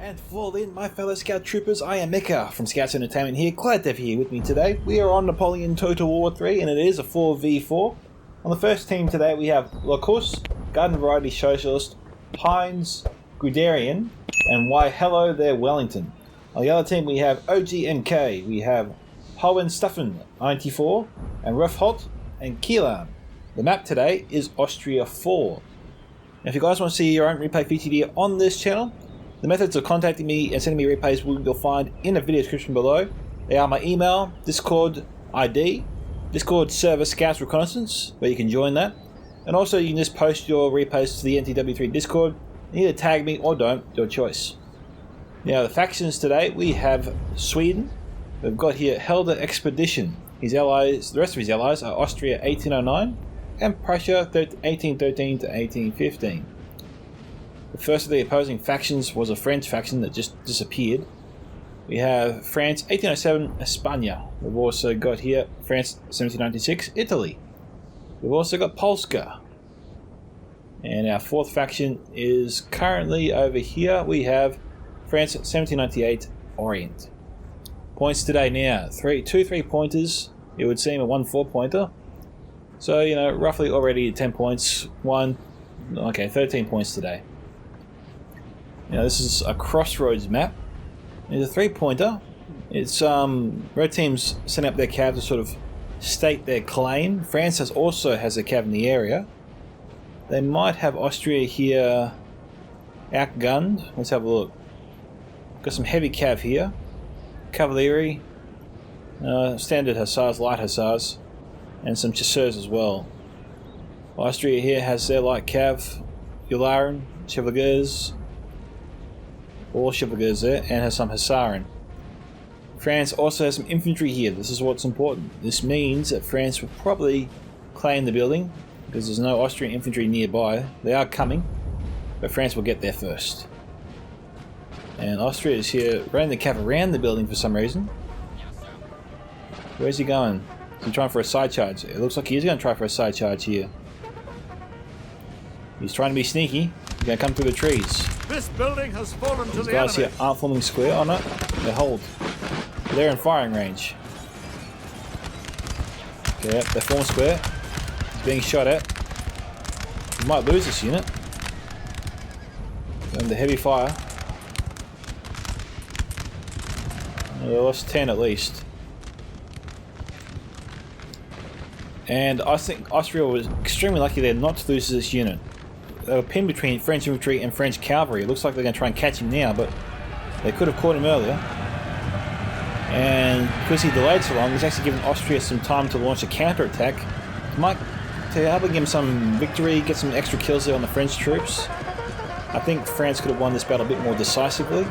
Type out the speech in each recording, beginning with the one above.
And fall in, my fellow Scout Troopers, I am Mecca from Scouts Entertainment here. Glad to have you here with me today. We are on Napoleon Total War 3 and it is a 4v4. On the first team today we have Loucos, Garden Variety Socialist, Heinz, Guderian, and WhyHelloThereWellington. On the other team we have OGMK, we have Hohenstaufen 94, and Rmfhalt and Keelan. The map today is Austria 4. Now if you guys want to see your own replay featured here on this channel, the methods of contacting me and sending me replays you'll find in the video description below. They are my email, Discord ID, Discord server Scouts Reconnaissance, where you can join that. And also you can just post your replays to the NTW3 Discord. Either tag me or don't, your choice. Now the factions today, we have Sweden. We've got here Helder Expedition. His allies, the rest of his allies are Austria 1809 and Prussia 1813 to 1815. The first of the opposing factions was a French faction that just disappeared. We have France 1807 Espagne. We've also got here France 1796 Italy. We've also got Polska. And our fourth faction is currently over here. We have France 1798 Orient. Points today now, two 3-pointers, it would seem, a 1 4-pointer. So, you know, roughly already 10 points, 13 points today. Now this is a crossroads map. It's a 3-pointer. It's red teams setting up their cav to sort of state their claim. France also has a cav in the area. They might have Austria here outgunned. Let's have a look. Got some heavy cav here. Cavalry, standard hussars, light hussars, and some chasseurs as well. Austria here has their light cav, Ullaren, chevaliers, all chevaliers there, and has some hussarin. France also has some infantry here. This is what's important. This means that France will probably claim the building because there's no Austrian infantry nearby. They are coming, but France will get there first. And Austria is here running the cav around the building for some reason. Where's he going? Is he trying for a side charge? It looks like he is going to try for a side charge here. He's trying to be sneaky. He's going to come through the trees. This building has fallen to These the guys enemy. here aren't forming square. Oh no, they hold. They're in firing range. Okay, yep, they form square. He's being shot at. He might lose this unit. Under heavy fire. They lost 10 at least. And I think Austria was extremely lucky there not to lose this unit. They were pinned between French infantry and French cavalry. It looks like they're going to try and catch him now, but they could have caught him earlier. And because he delayed so long, he's actually given Austria some time to launch a counter-attack. Might to help him some victory, get some extra kills there on the French troops. I think France could have won this battle a bit more decisively.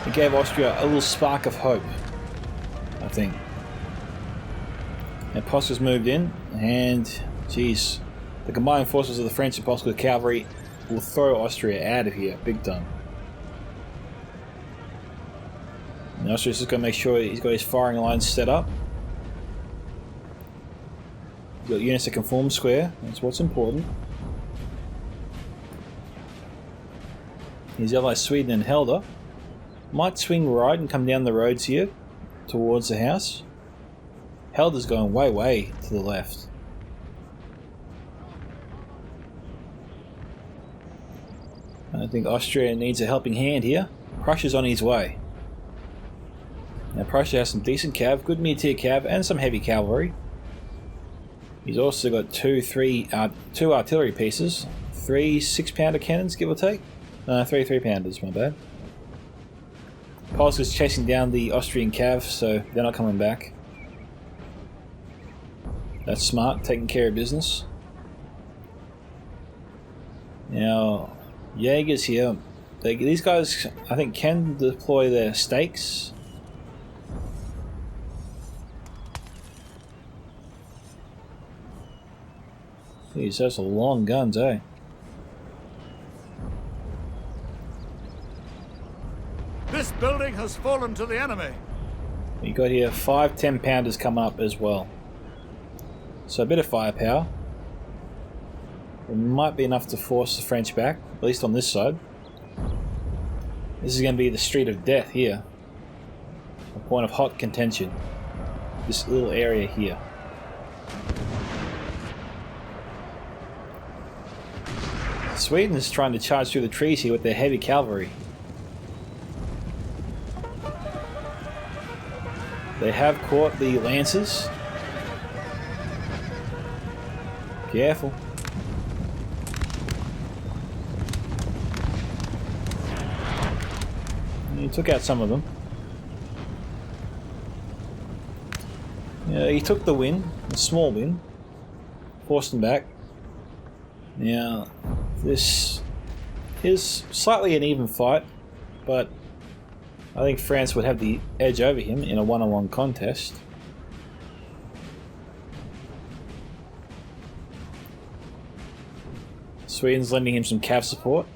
It gave Austria a little spark of hope, I think. And Polska's moved in, and geez, the combined forces of the French and Polska cavalry will throw Austria out of here big time. And Austria's just going to make sure he's got his firing lines set up. He's got units that can form square, that's what's important. His allies Sweden and Helder might swing right and come down the roads here towards the house. Helder's going way to the left. I think Austria needs a helping hand here. Prussia's on his way. Now Prussia has some decent cav, good mid-tier cav, and some heavy cavalry. He's also got two artillery pieces, 3 6-pounder cannons, give or take. No, 3 3-pounders, my bad. Polska's chasing down the Austrian cav, so they're not coming back. That's smart, taking care of business. Now, Jaegers here, these guys, I think, can deploy their stakes. Jeez, those are long guns, eh? This building has fallen to the enemy. You got here 5 10-pounders coming up as well. So a bit of firepower. It might be enough to force the French back, at least on this side. This is going to be the street of death here. A point of hot contention. This little area here. Sweden is trying to charge through the trees here with their heavy cavalry. They have caught the lancers. Careful. He took out some of them. Yeah, he took the win, a small win. Forced them back. Now, this is slightly an even fight, but I think France would have the edge over him in a one-on-one contest. Sweden's lending him some cav support.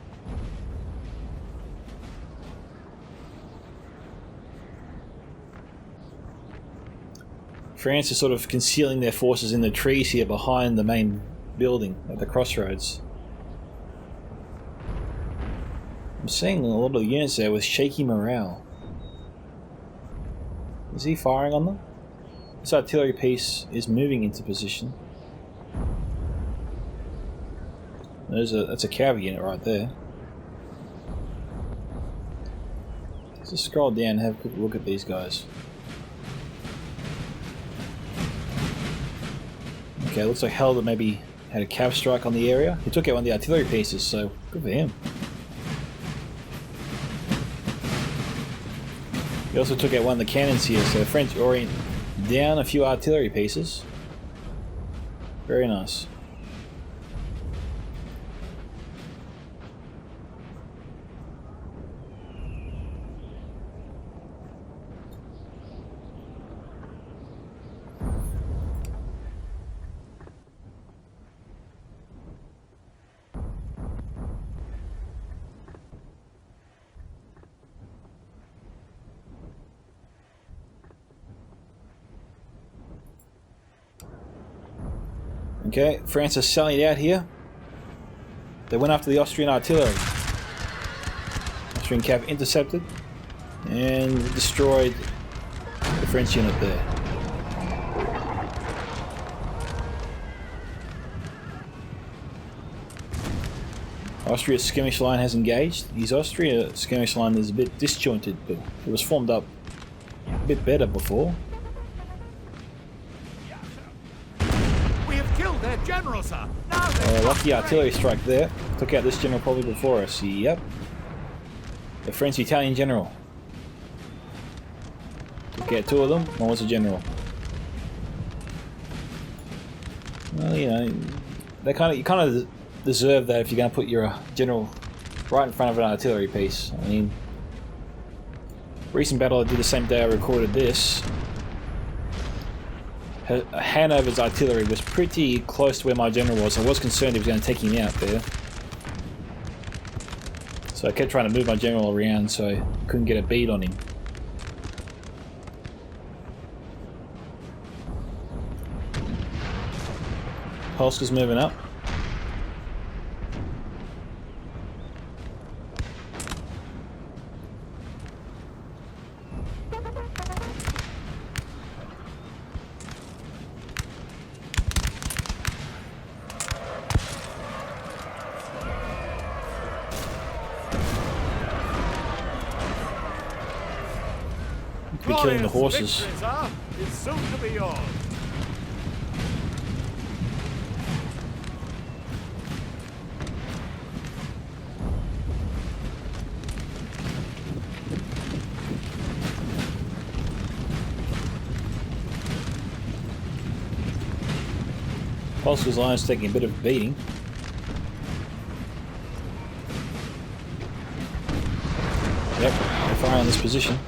France is sort of concealing their forces in the trees here behind the main building at the crossroads. I'm seeing a lot of units there with shaky morale. Is he firing on them? This artillery piece is moving into position. That's a cav unit right there. Let's just scroll down and have a quick look at these guys. Okay, looks like Helder maybe had a cav strike on the area. He took out one of the artillery pieces, so good for him. He also took out one of the cannons here, so French Orient down a few artillery pieces. Very nice. Okay, France is selling it out here. They went after the Austrian artillery. Austrian cav intercepted and destroyed the French unit there. Austria's skirmish line has engaged. His Austria skirmish line is a bit disjointed, but it was formed up a bit better before. General, sir. Lucky artillery strike there. Took out this general probably before us. Yep. The French Italian general. Took out two of them. One was a general. Well, you know, you kind of deserve that if you're going to put your general right in front of an artillery piece. I mean, recent battle I did the same day I recorded this. Hanover's artillery was pretty close to where my general was. I was concerned he was going to take him out there. So I kept trying to move my general around so I couldn't get a bead on him. Polska's moving up. Be killing the horses. It's soon to be yours. Polska's line is taking a bit of a beating. Yep, they're firing on this position.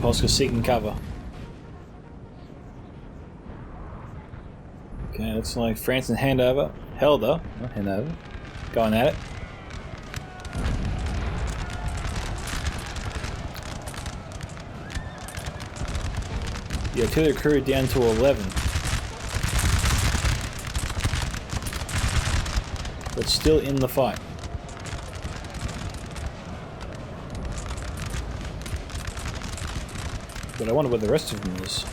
Polska's seeking cover. Okay, looks like France and Helder, not Hanover, going at it. The artillery crew down to 11. But still in the fight. But I wonder where the rest of them is.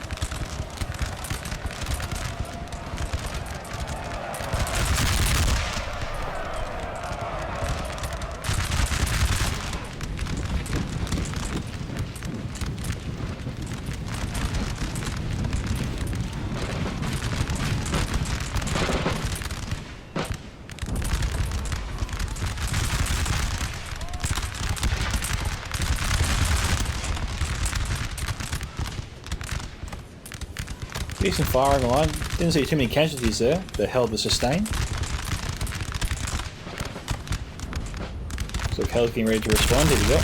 Decent firing line. Didn't see too many casualties there that held the sustain. So Kel's getting ready to respond. Here we go.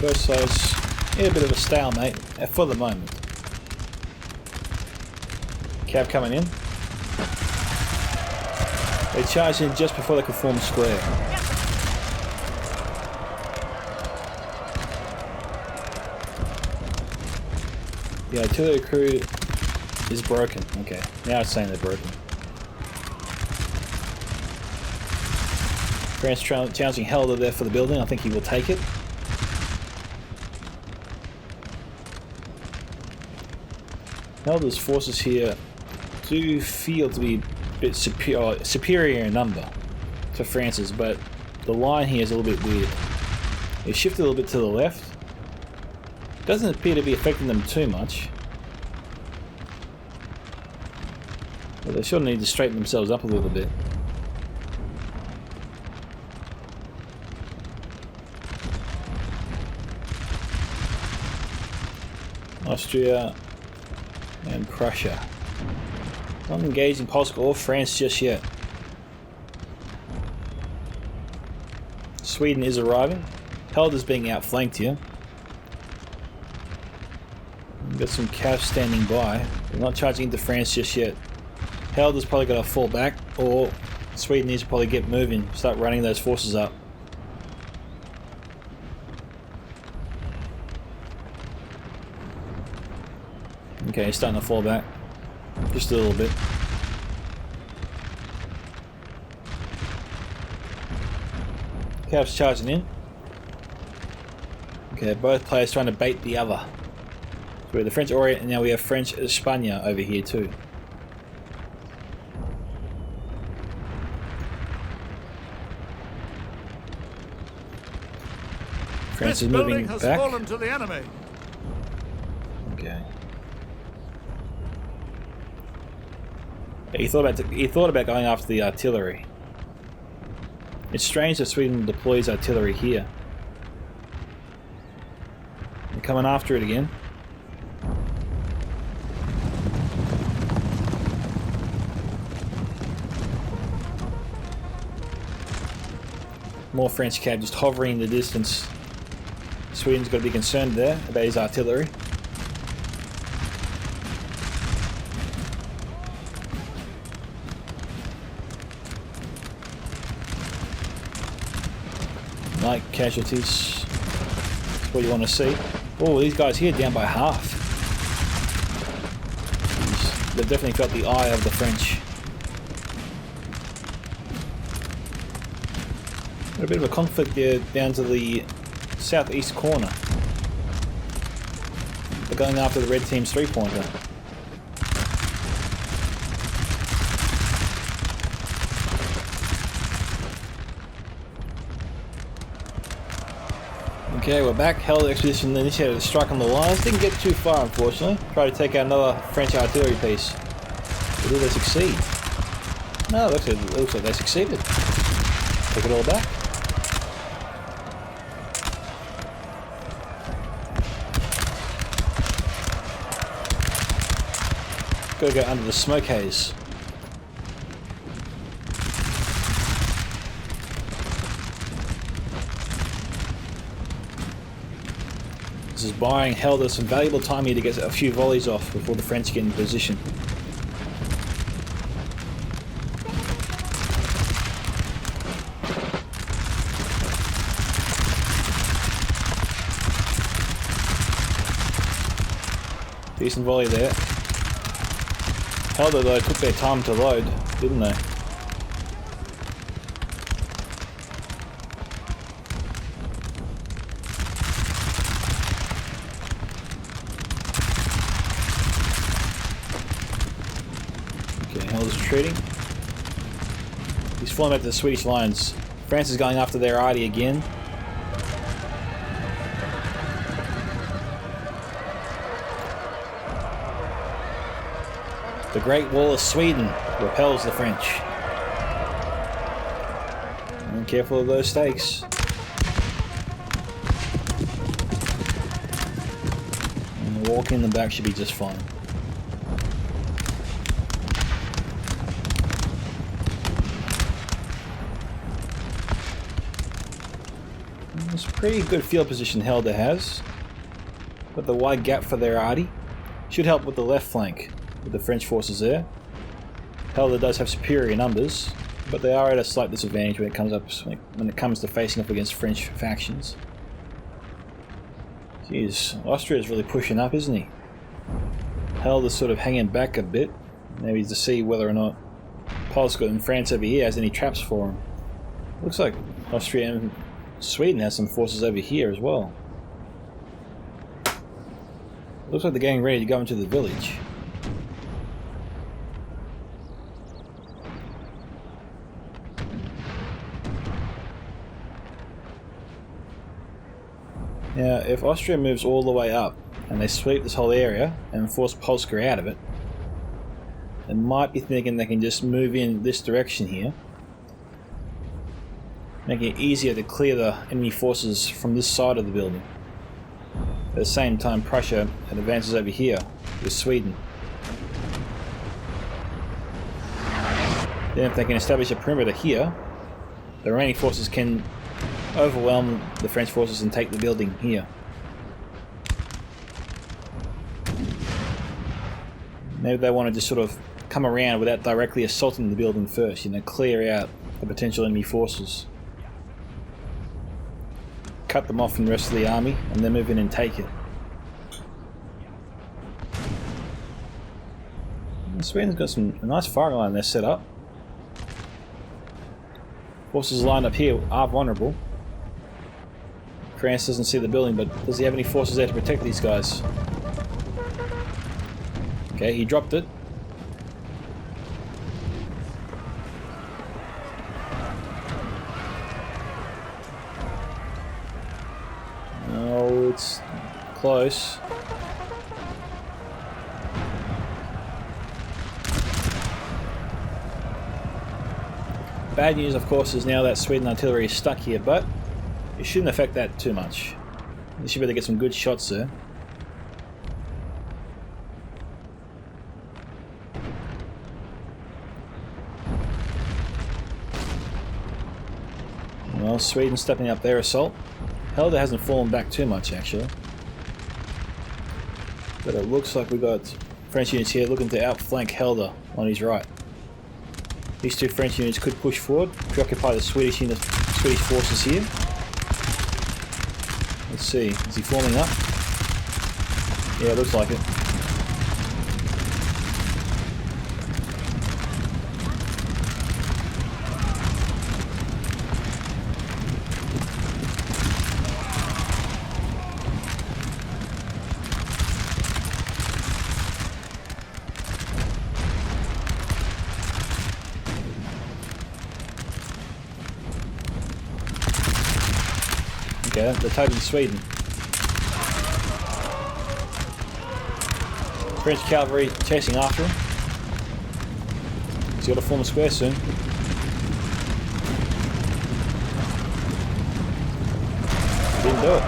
Both sides, yeah, a bit of a stalemate for the moment. Cab coming in. They charged in just before they could form square. The artillery crew is broken. Okay, now it's saying they're broken. France challenging Helder there for the building. I think he will take it. Helder's forces here do feel to be a bit superior in number to France's, but the line here is a little bit weird. They shifted a little bit to the left. Doesn't appear to be affecting them too much. But they sort of need to straighten themselves up a little bit. Austria and Prussia. Not engaging Polska or France just yet. Sweden is arriving. Helder's being outflanked here. We've got some Cavs standing by. They're not charging into France just yet. Helder's probably got to fall back, or Sweden needs to probably get moving, start running those forces up. Okay, he's starting to fall back. Just a little bit. Cavs charging in. Okay, both players trying to bait the other. So we have the French Orient, and now we have French Espagne over here too. France is moving back. Fallen to the enemy. Okay. He thought about going after the artillery. It's strange that Sweden deploys artillery here. They're coming after it again. More French cab just hovering in the distance. Sweden's got to be concerned there about his artillery. Light casualties. That's what you want to see. Oh, these guys here down by half. Jeez. They've definitely felt the eye of the French. Got a bit of a conflict there down to the southeast corner. They're going after the red team's three-pointer. Okay, we're back. Held expedition initiated a strike on the lines. Didn't get too far, unfortunately. Tried to take out another French artillery piece. But did they succeed? No, it looks like they succeeded. Take it all back. Gotta go under the smoke haze. This is buying Helder some valuable time here to get a few volleys off before the French get in position. Decent volley there. Helder though took their time to load, didn't they? Helder's retreating. He's falling back to the Swedish lines. France is going after their arty again. The Great Wall of Sweden repels the French. And careful of those stakes. And the walk in the back should be just fine. It's a pretty good field position Helder has. Got the wide gap for their arty. Should help with the left flank with the French forces there. Helder does have superior numbers, but they are at a slight disadvantage when it comes to facing up against French factions. Jeez, Austria's really pushing up, isn't he? Helder's sort of hanging back a bit, maybe to see whether or not Polska and France over here has any traps for him. Looks like Austria and Sweden has some forces over here as well. Looks like they're getting ready to go into the village. Now, if Austria moves all the way up and they sweep this whole area and force Polska out of it, they might be thinking they can just move in this direction here, making it easier to clear the enemy forces from this side of the building. At the same time, Prussia advances over here with Sweden. Then if they can establish a perimeter here, the remaining forces can overwhelm the French forces and take the building here. Maybe they want to just sort of come around without directly assaulting the building first, you know, clear out the potential enemy forces. Cut them off from the rest of the army and then move in and take it. And Sweden's got a nice firing line there set up. Forces lined up here are vulnerable. France doesn't see the building, but does he have any forces there to protect these guys? Okay, he dropped it. Oh, it's close. Bad news, of course, is now that Sweden artillery is stuck here, but it shouldn't affect that too much. They should be able to get some good shots there. Well, Sweden's stepping up their assault. Helder hasn't fallen back too much, actually. But it looks like we've got French units here looking to outflank Helder on his right. These two French units could push forward, preoccupy the Swedish forces here. Let's see, is he forming up? Yeah, it looks like it. Okay, they're taking Sweden. French cavalry chasing after him. He's got to form a square soon. Didn't do it.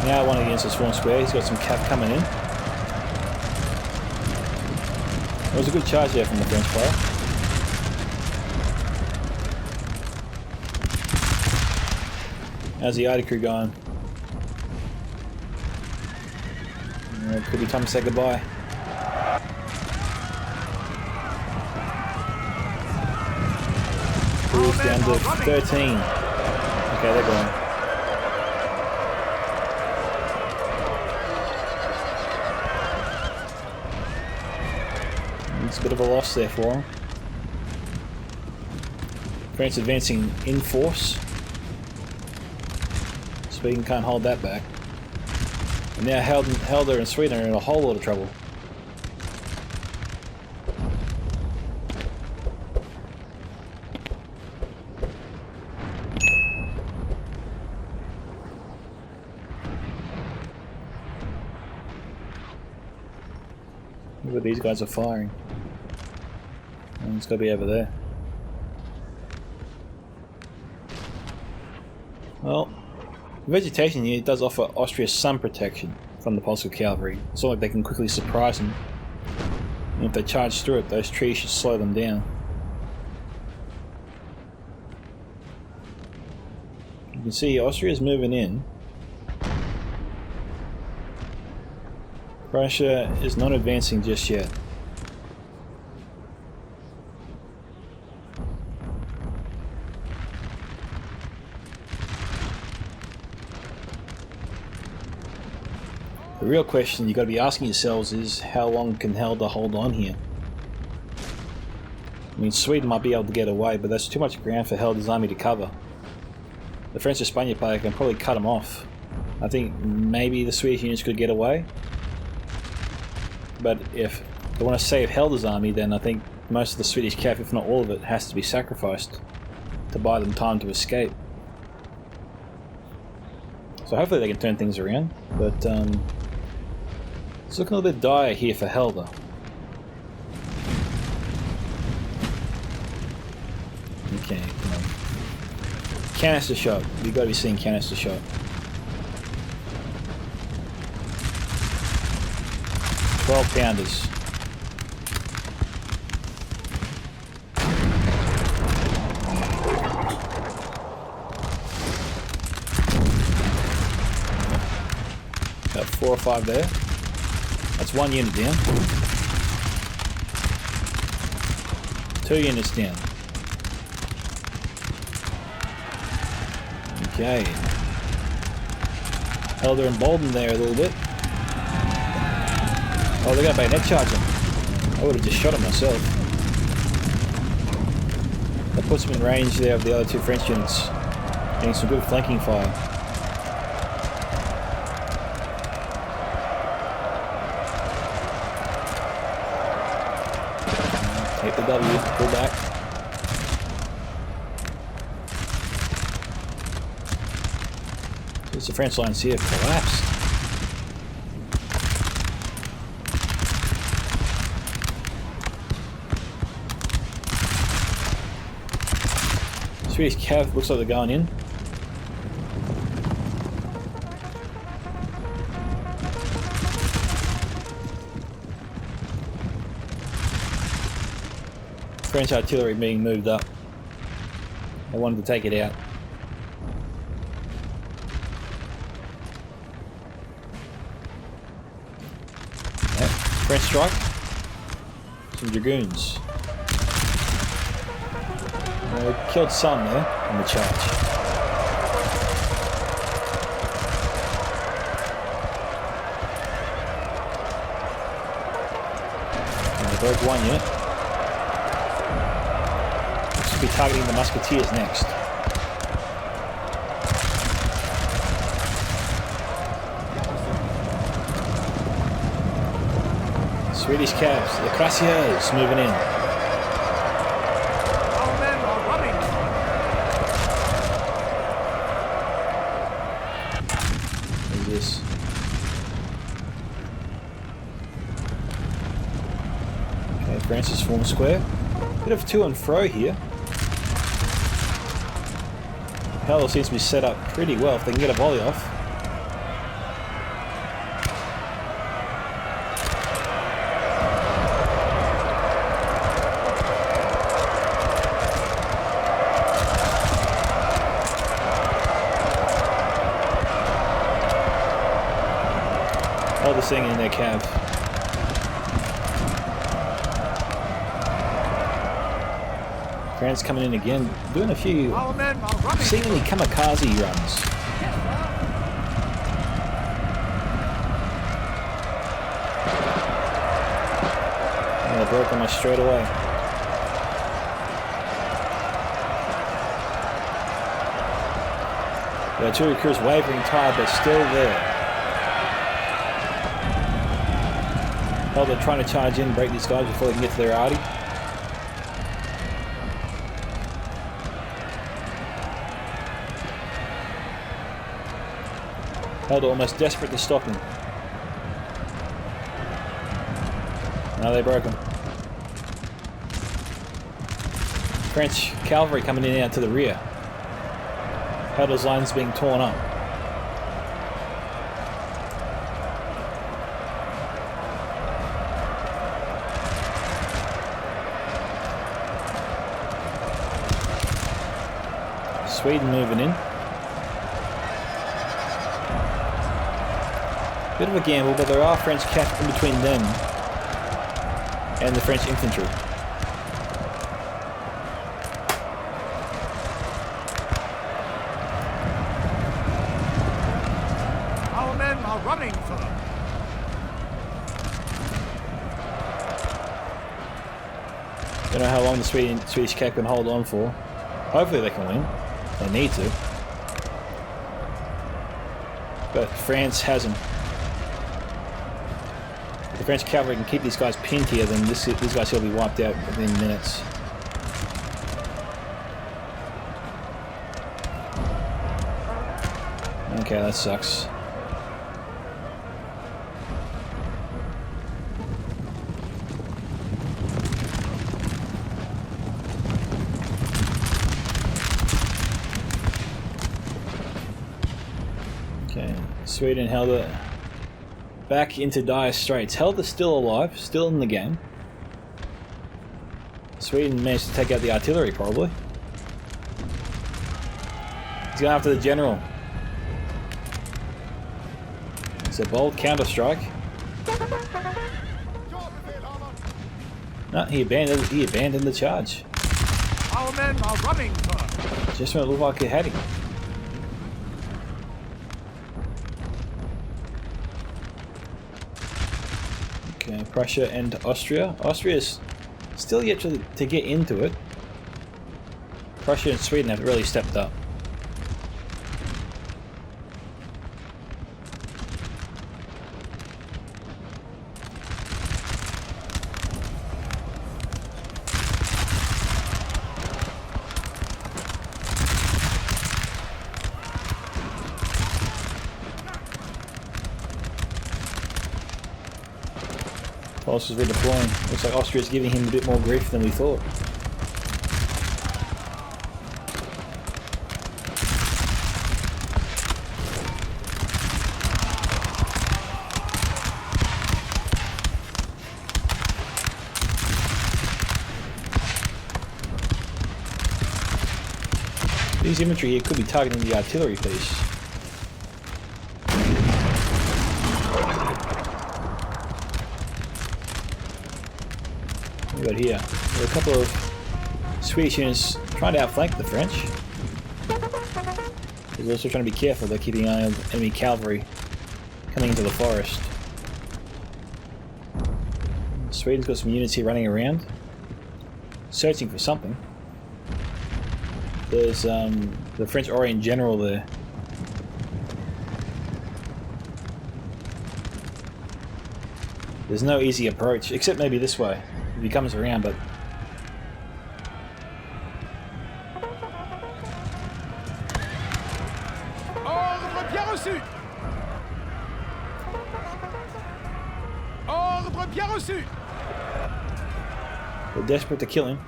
Now one against his form square. He's got some cap coming in. It was a good charge there from the French player. How's the Ida crew going? It could be time to say goodbye. Crew's down to 13. Okay, they're going. It's a bit of a loss there for him. France advancing in force. Sweden can't hold that back. And now Helder and Sweden are in a whole lot of trouble. Look what these guys are firing. And it's got to be over there. Well, the vegetation here does offer Austria some protection from the Polska cavalry. It's not like they can quickly surprise them. And if they charge through it, those trees should slow them down. You can see Austria's moving in. Prussia is not advancing just yet. The real question you've got to be asking yourselves is, how long can Helder hold on here? I mean, Sweden might be able to get away, but that's too much ground for Helder's army to cover. The French-Espagne player can probably cut him off. I think maybe the Swedish units could get away. But if they want to save Helder's army, then I think most of the Swedish cav, if not all of it, has to be sacrificed to buy them time to escape. So hopefully they can turn things around, but it's looking a little bit dire here for Helder. Okay, come on. Canister shot. You've got to be seeing canister shot. 12 pounders. About 4 or 5 there. That's 1 unit down. 2 units down. Okay. Helder emboldened there a little bit. Oh, they got a bayonet charging. I would have just shot him myself. That puts him in range there of the other 2 French units. Getting some good flanking fire. Take the W, pull back. There's the French lines here collapsed. Swedish cav looks like they're going in. French artillery being moved up. They wanted to take it out. Yep. French strike. Some dragoons. Killed some there on the charge. And they broke 1 unit. Should be targeting the musketeers next. Swedish cavs, the Cuirassiers moving in. Francis form square. Bit of to and fro here. Helder seems to be set up pretty well if they can get a volley off. thing in their cav. France coming in again, doing a few Our men are running. seemingly kamikaze runs. And they broke on us straight away. The artillery crew is wavering tired, but still there. While they're trying to charge in, break these guys before they can get to their arty. Held almost desperate to stop him. Now they broke him. French cavalry coming in out to the rear. Helder's lines being torn up. Sweden moving in. Bit of a gamble, but there are French cav in between them and the French infantry. Our men are running for them. Don't know how long the Swedish cav can hold on for. Hopefully they can win. They need to. But France hasn't. If the French cavalry can keep these guys pinned here, then these guys will be wiped out within minutes. Okay, that sucks. Okay, Sweden held it back into dire straits. Helder's still alive, still in the game. Sweden managed to take out the artillery, probably. He's going after the general. It's a bold counter-strike. No, he abandoned the charge. Our men are running for them. Just when it looked like he had him. Okay, Prussia and Austria. Austria's still yet to get into it. Prussia and Sweden have really stepped up. Polska's redeploying. Looks like Austria's giving him a bit more grief than we thought. These infantry here could be targeting the artillery piece. What do we got here? There are a couple of Swedish units trying to outflank the French. They're also trying to be careful. They're keeping an eye on enemy cavalry coming into the forest. Sweden's got some units here running around, searching for something. There's the French Orient general there. There's no easy approach, except maybe this way, if he comes around, but... Ordre bien reçu! Ordre bien reçu! They're desperate to kill him.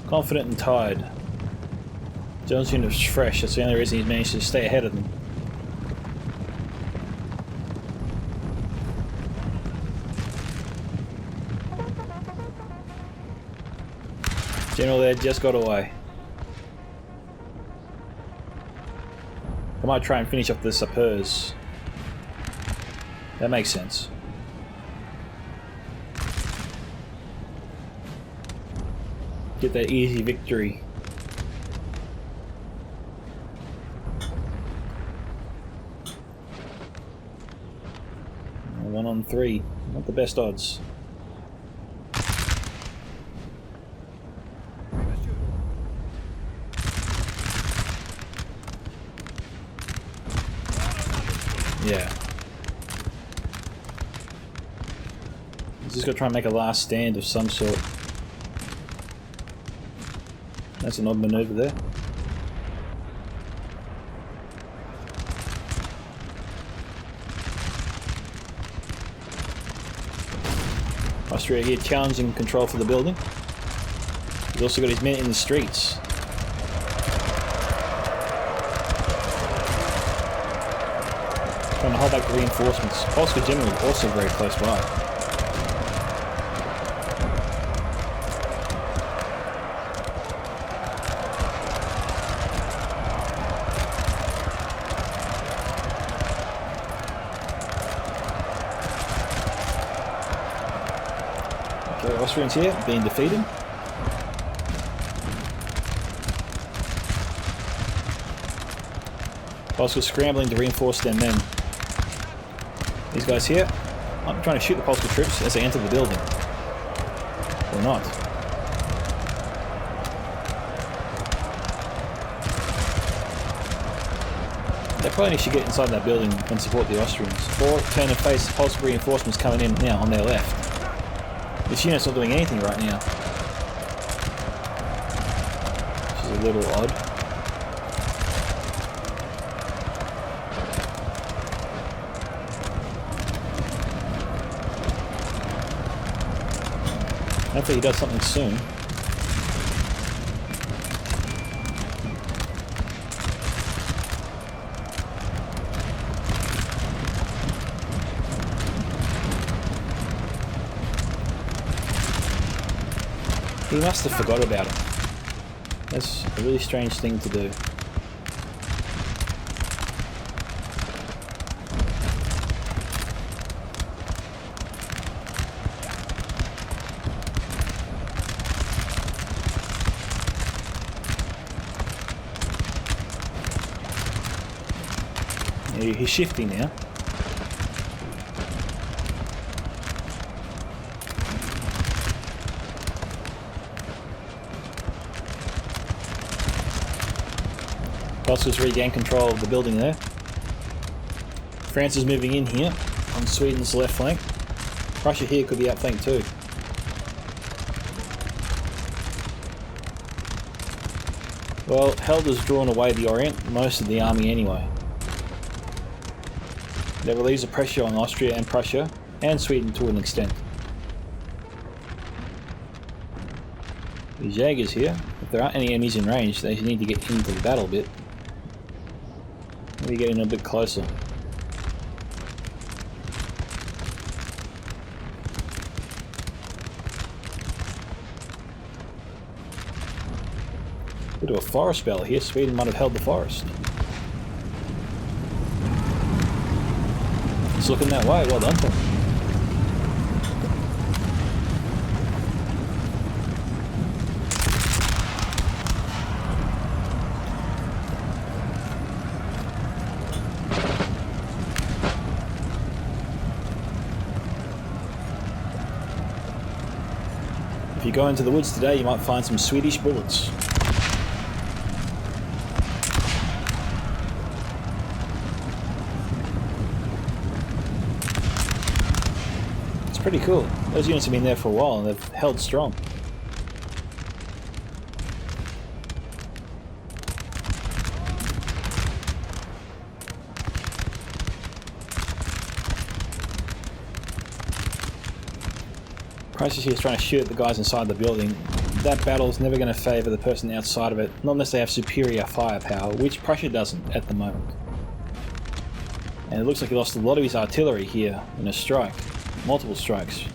Confident and tired. Jones' unit is fresh, that's the only reason he's managed to stay ahead of them. General there just got away. I might try and finish off the sappers. That makes sense. Get that easy victory. One on three. Not the best odds. Yeah. He's just got to try and make a last stand of some sort. That's an odd maneuver there. Austria here challenging control for the building. He's also got his men in the streets. Trying to hold back the reinforcements. Polska general is also very close by. Okay, Austrians here being defeated. Polska scrambling to reinforce their men. These guys here, I'm trying to shoot the Polska troops as they enter the building. Or not. They probably should get inside that building and support the Austrians. Or turn and face the Polska reinforcements coming in now on their left. This unit's not doing anything right now. Which is a little odd. Hopefully he does something soon. He must have forgot about it. That's a really strange thing to do. He's shifting now. Polska's regained control of the building there. France is moving in here on Sweden's left flank. Prussia here could be outflanked too. Well, Held has drawn away the Orient, most of the army anyway. That relieves the pressure on Austria and Prussia, and Sweden to an extent. These Jaegers here, if there aren't any enemies in range, they need to get into the battle a bit. Maybe get in a bit closer. Bit of a forest battle here. Sweden might have held the forest. It's looking that way. Well done, Tom. If you go into the woods today, you might find some Swedish bullets. Pretty cool. Those units have been there for a while and they've held strong. Preusen here is trying to shoot at the guys inside the building. That battle is never going to favour the person outside of it, not unless they have superior firepower, which Prussia doesn't at the moment. And it looks like he lost a lot of his artillery here in a strike. Multiple strikes.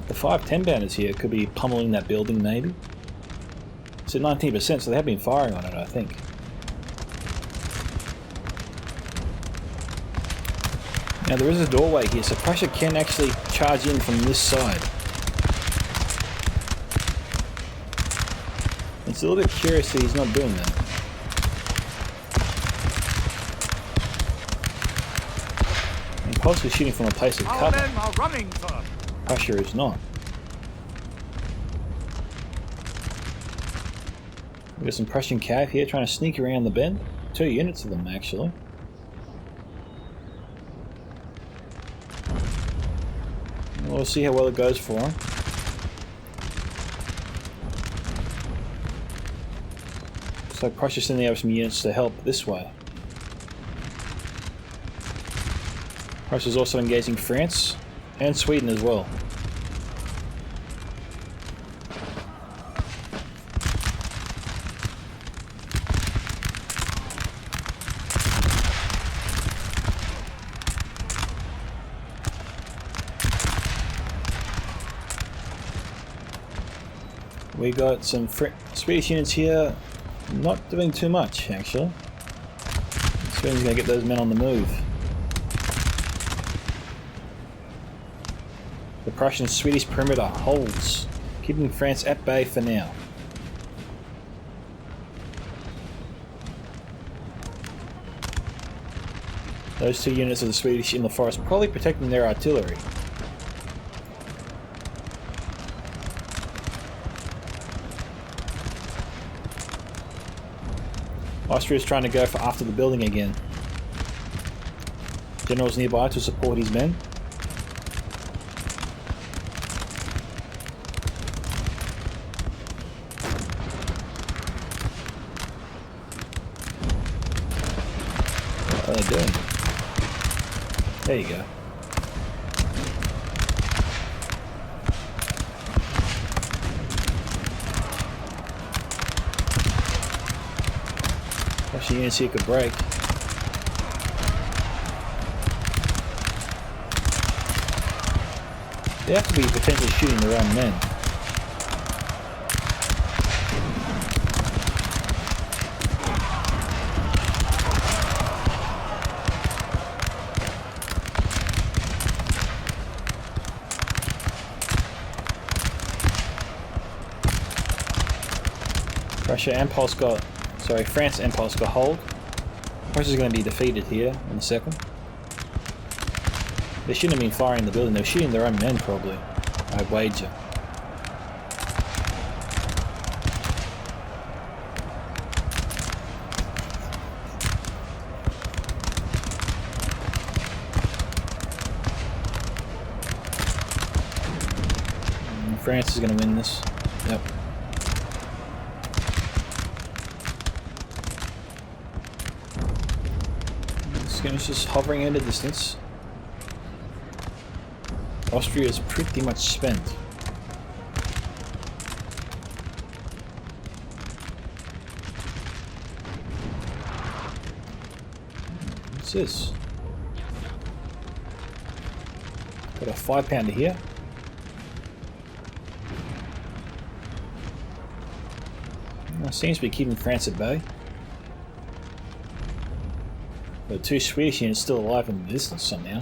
The 5 10 bandits here could be pummeling that building maybe. It's at 19%, so they have been firing on it, I think. Now there is a doorway here, so Prussia can actually charge in from this side. It's a little bit curious that he's not doing that. And Polska's shooting from a place of Our cover. men are running for. Prussia is not. We've got some Prussian cav here trying to sneak around the bend. 2 units of them, actually. We'll see how well it goes for them. So Prussia's sending out some units to help this way. Russia's also engaging France and Sweden as well. We got some Swedish units here, not doing too much actually. Sweden's going to get those men on the move. The Prussian-Swedish perimeter holds, keeping France at bay for now. Those 2 units of the Swedish in the forest probably protecting their artillery. Austria's trying to go for after the building again. General's nearby to support his men. What are they doing? There you go. Russian units here could break. They have to be potentially shooting their own men. Russia and Polska, sorry, France and Polska hold. Russia's going to be defeated here in a second. They shouldn't have been firing the building, they were shooting their own men probably, I wager. And France is going to win this. Yep. It's just hovering at a distance. Austria is pretty much spent. What's this? Got a 5-pounder here. Seems to be keeping France at bay. The 2 Swedish units still alive in the distance somehow.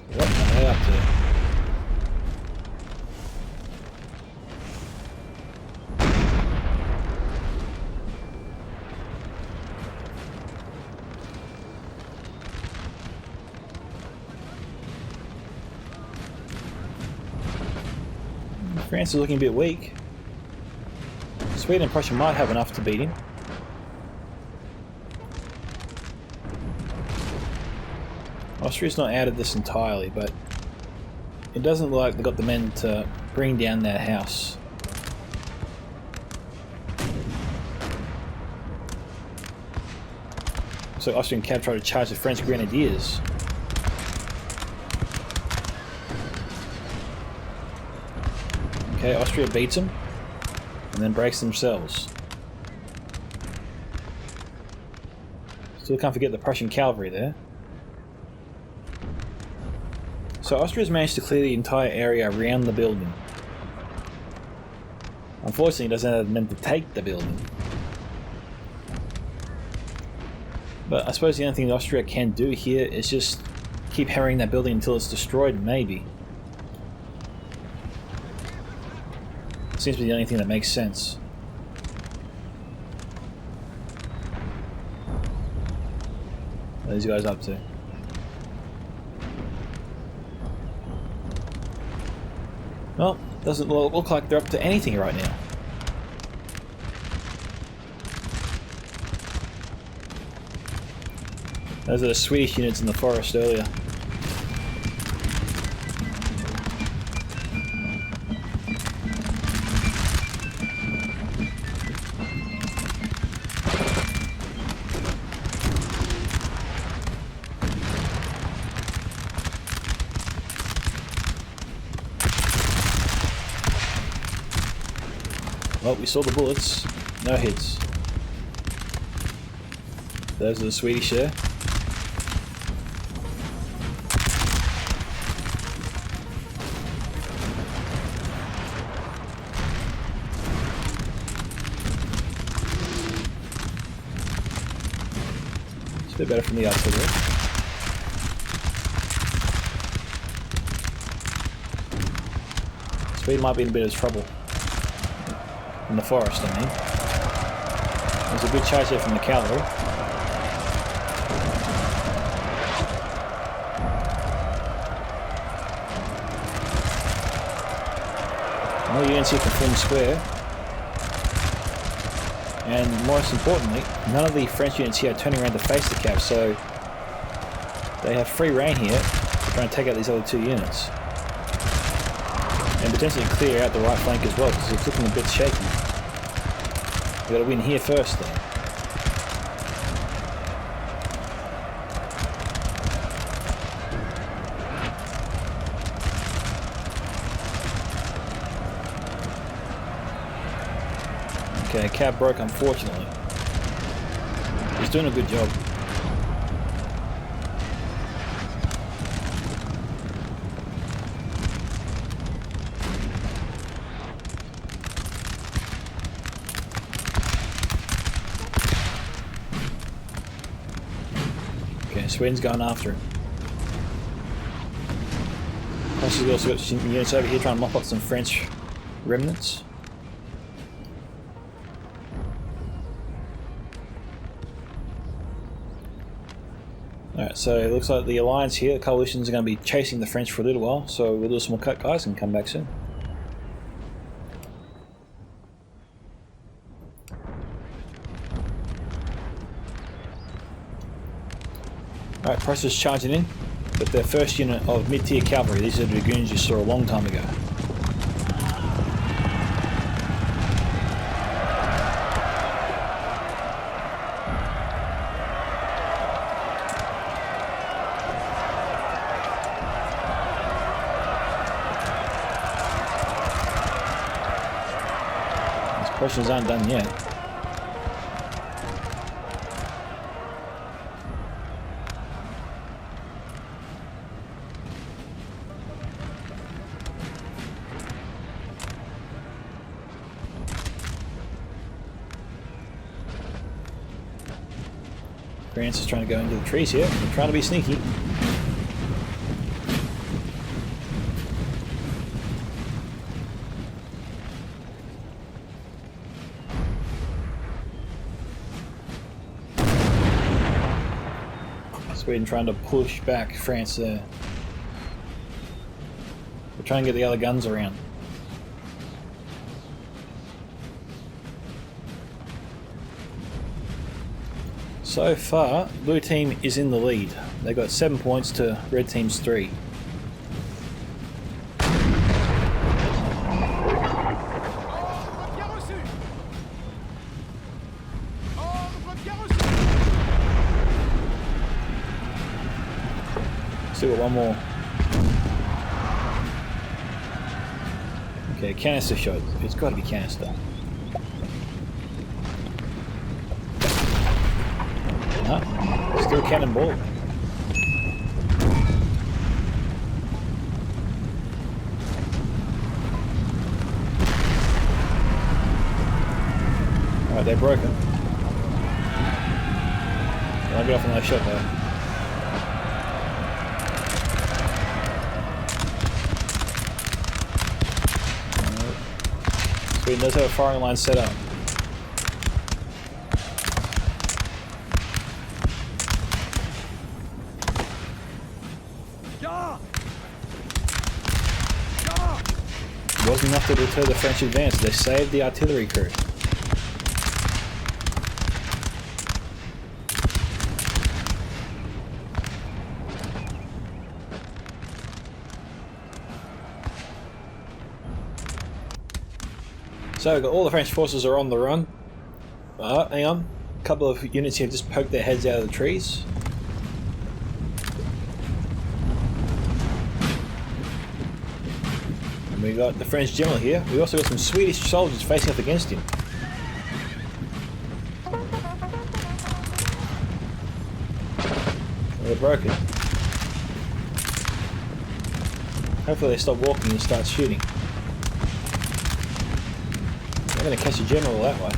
What are they up to? France is looking a bit weak. Sweden and Prussia might have enough to beat him. Austria's not out of this entirely, but it doesn't look like they've got the men to bring down that house. So Austrian cav try to charge the French grenadiers. Okay, Austria beats them. And then breaks themselves. Still can't forget the Prussian cavalry there. So Austria's managed to clear the entire area around the building. Unfortunately, it doesn't have meant to take the building. But I suppose the only thing Austria can do here is just keep hammering that building until it's destroyed, maybe. Seems to be the only thing that makes sense. What are these guys up to? Well, doesn't look like they're up to anything right now. Those are the Swedish units in the forest earlier. Well, we saw the bullets. No hits. Those are the Swedish there. It's a bit better from the artillery. Sweden might be in a bit of trouble. In the forest, I mean. There's a good charge there from the cavalry. More units here from Flin Square. And most importantly, none of the French units here are turning around to face the Cav, so they have free rein here to try and take out these other two units. And potentially clear out the right flank as well, because it's looking a bit shaky. We've got to win here first, though. Okay, cab broke, unfortunately. He's doing a good job. Sweden's going after him. Plus we've also got some units over here trying to mop up some French remnants. Alright, so it looks like the alliance here, the coalitions, are going to be chasing the French for a little while, so we'll do some more cut, guys, and come back soon. Alright, Prussia's charging in with their first unit of mid-tier cavalry. These are the dragoons you saw a long time ago. These Prussians aren't done yet. France is trying to go into the trees here. They're trying to be sneaky. Sweden trying to push back France there. They're trying to get the other guns around. So far, blue team is in the lead. They got 7 points to red team's 3. Still got one more. Okay, canister shot. It's got to be canister. Still cannonball. they're broken. I'll get off another shot though. Sweden does have a firing line set up. It wasn't enough to deter the French advance. They saved the artillery crew. So all the French forces are on the run. Hang on. A couple of units here just poked their heads out of the trees. And we got the French general here. We also got some Swedish soldiers facing up against him. They're broken. Hopefully they stop walking and start shooting. I'm going to catch a general that way.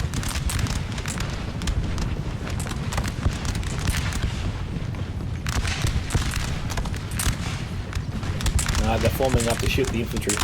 Nah, they're forming up to shoot the infantry.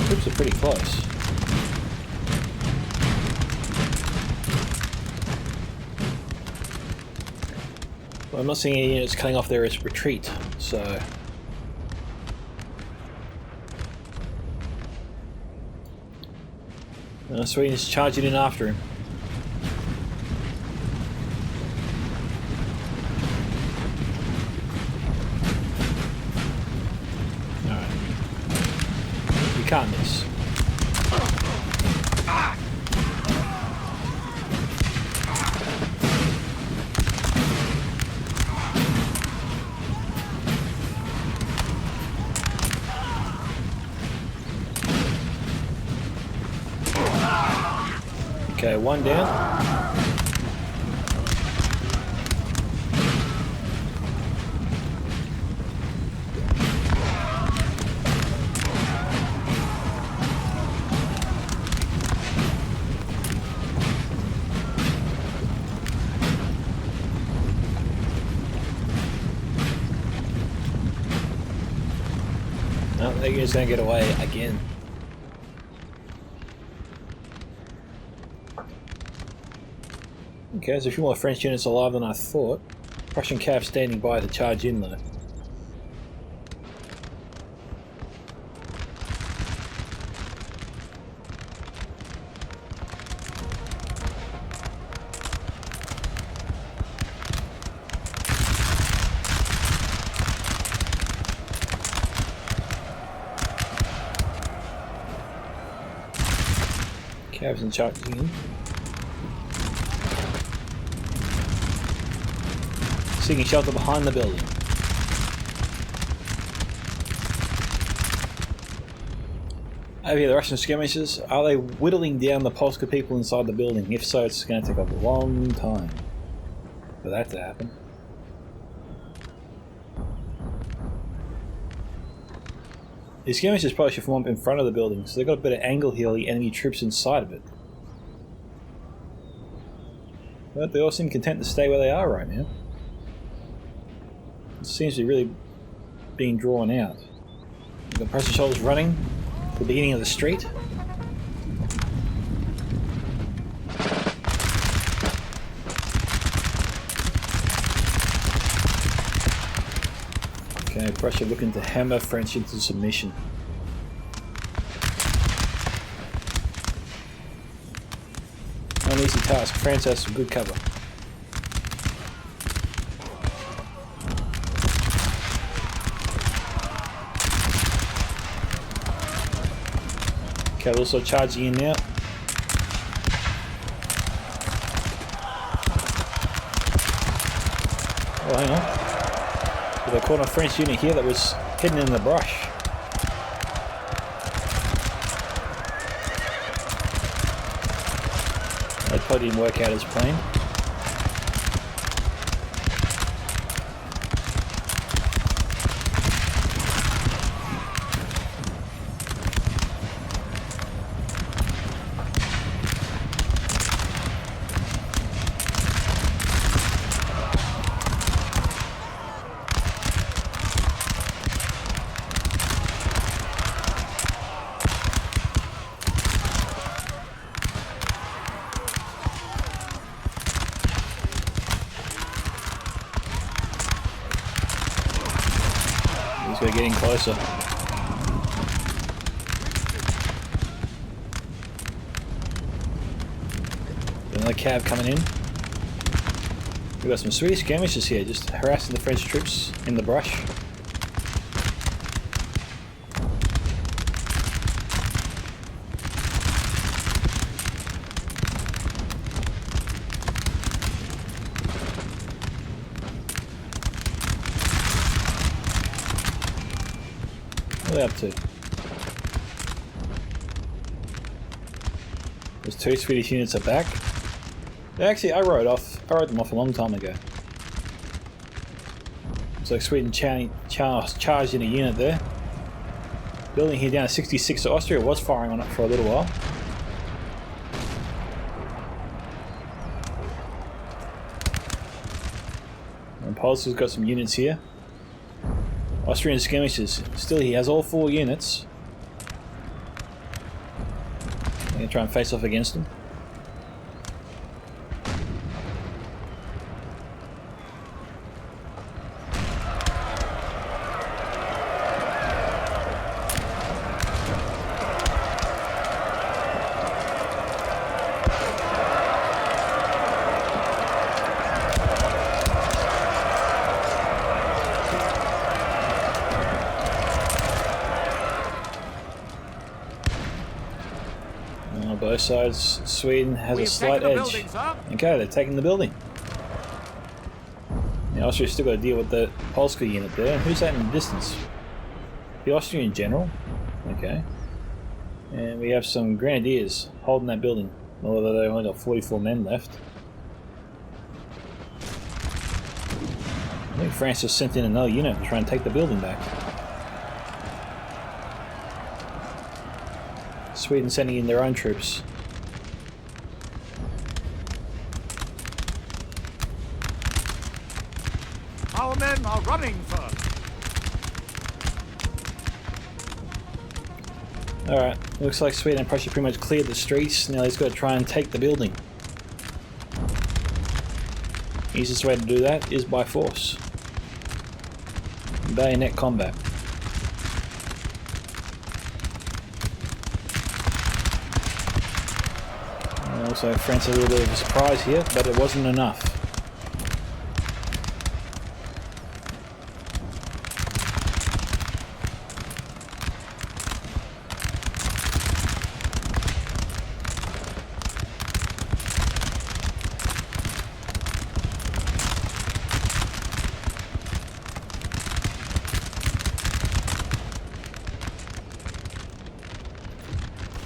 Troops are pretty close. Well, I'm not seeing any units cutting off their retreat, so... Sweden's charging in after him. Alright. You can't miss. Okay, one down. No, they're just gonna get away again. Okay, there's a few more French units alive than I thought. Prussian cav standing by to charge in though. Cavs and charging in. Seeking shelter behind the building. Over here, the Russian skirmishers, are they whittling down the Polska people inside the building? If so, it's going to take a long time for that to happen. These skirmishers probably should form up in front of the building, so they've got a better angle here on the enemy troops inside of it. But they all seem content to stay where they are right now. It seems to be really being drawn out. We've got Prussian soldiers running to the beginning of the street. Okay, Prussia looking to hammer French into submission. Not an easy task. France has some good cover. Okay, also charging in now. Oh, hang on. They caught a French unit here that was hidden in the brush. That probably didn't work out as planned. They're getting closer. Another cab coming in. We've got some Swedish skirmishers here, just harassing the French troops in the brush. What are they up to? Those two Swedish units are back. Actually, I wrote them off a long time ago. Looks like Sweden charged in a unit there. Building here down to 66, so Austria was firing on it for a little while. And Polska's got some units here. Austrian skirmishers. Still, he has all 4 units. I'm going to try and face off against him. Both sides. Sweden has a slight edge. Building, okay, they're taking the building. Now Austria's still got to deal with the Polska unit there. Who's that in the distance? The Austrian general. Okay. And we have some grenadiers holding that building, although they've only got 44 men left. I think France has sent in another unit to try and take the building back. Sweden sending in their own troops. Our men are running for. Alright, looks like Sweden and Prussia pretty much cleared the streets. Now he's got to try and take the building. Easiest way to do that is by force. Bayonet combat. Also, France had a little bit of a surprise here, but it wasn't enough.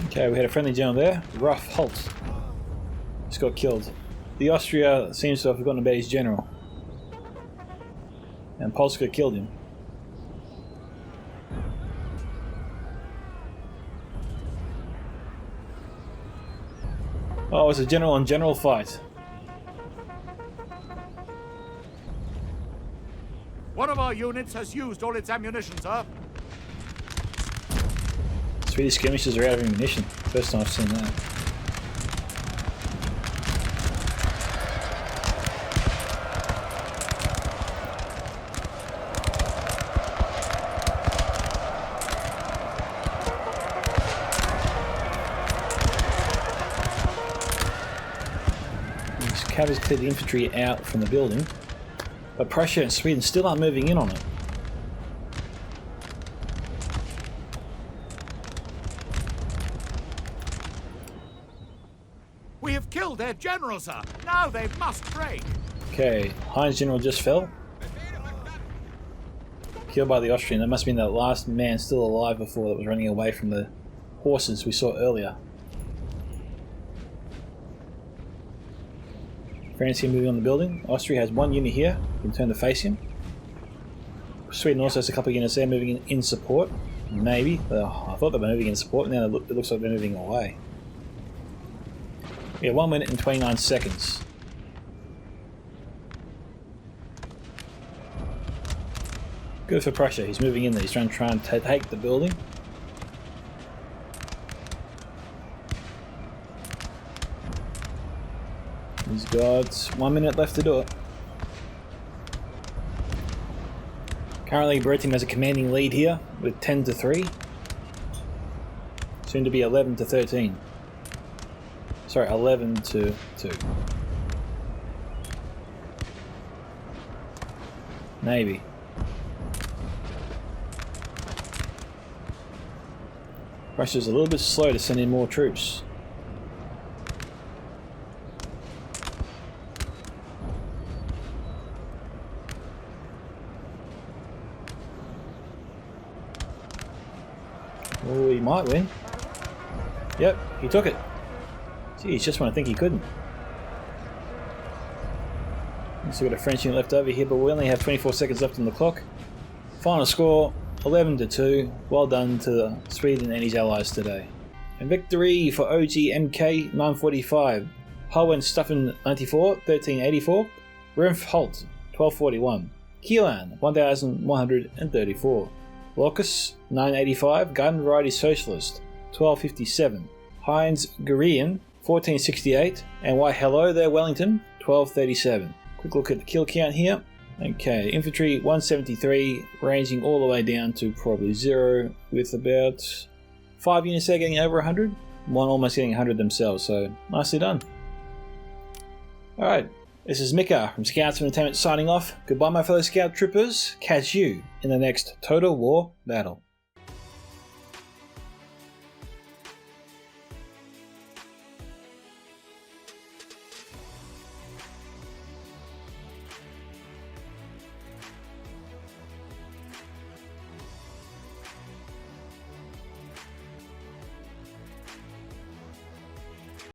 Okay, we had a friendly general there, Rmfhalt. Got killed. The Austria seems to have forgotten about his general, and Polska killed him. Oh, it's a general on general fight. One of our units has used all its ammunition, sir. Swedish skirmishers are out of ammunition. First time I've seen that. Cavalry's cleared the infantry out from the building, but Prussia and Sweden still aren't moving in on it. We have killed their general, sir. Now they must break. Okay, Heinz general just fell. Killed by the Austrian. That must have been the last man still alive before that was running away from the horses we saw earlier. France here moving on the building. Austria has one unit here. You can turn to face him. Sweden also has a couple of units there moving in support. Maybe. I thought they were moving in support, now it looks like they're moving away. We have 1 minute and 29 seconds. Good for Prussia. He's moving in there. He's trying to take the building. He's got 1 minute left to do it. Currently, Red Team has a commanding lead here with 10-3. Soon to be 11-13. Sorry, 11-2. Maybe. Russia's a little bit slow to send in more troops. Oh, he might win. Yep, he took it. Geez, just when I think he couldn't. Still got a French unit left over here, but we only have 24 seconds left on the clock. Final score, 11-2. Well done to Sweden and his allies today. And victory for OGMK 945. Hohenstaufen 94, 1384. Rmfhalt 1241. Keelan 1134. Loucos 985. Garden Variety Socialist 1257. Heinz Guderian 1468. And WhyHelloThereWellington 1237. Quick look at the kill count here. Okay, infantry 173, ranging all the way down to probably 0, with about 5 units there getting over 100, one almost getting 100 themselves, so nicely done. Alright, this is Mika from Scouts of Entertainment signing off. Goodbye my fellow scout troopers, catch you in the next Total War battle.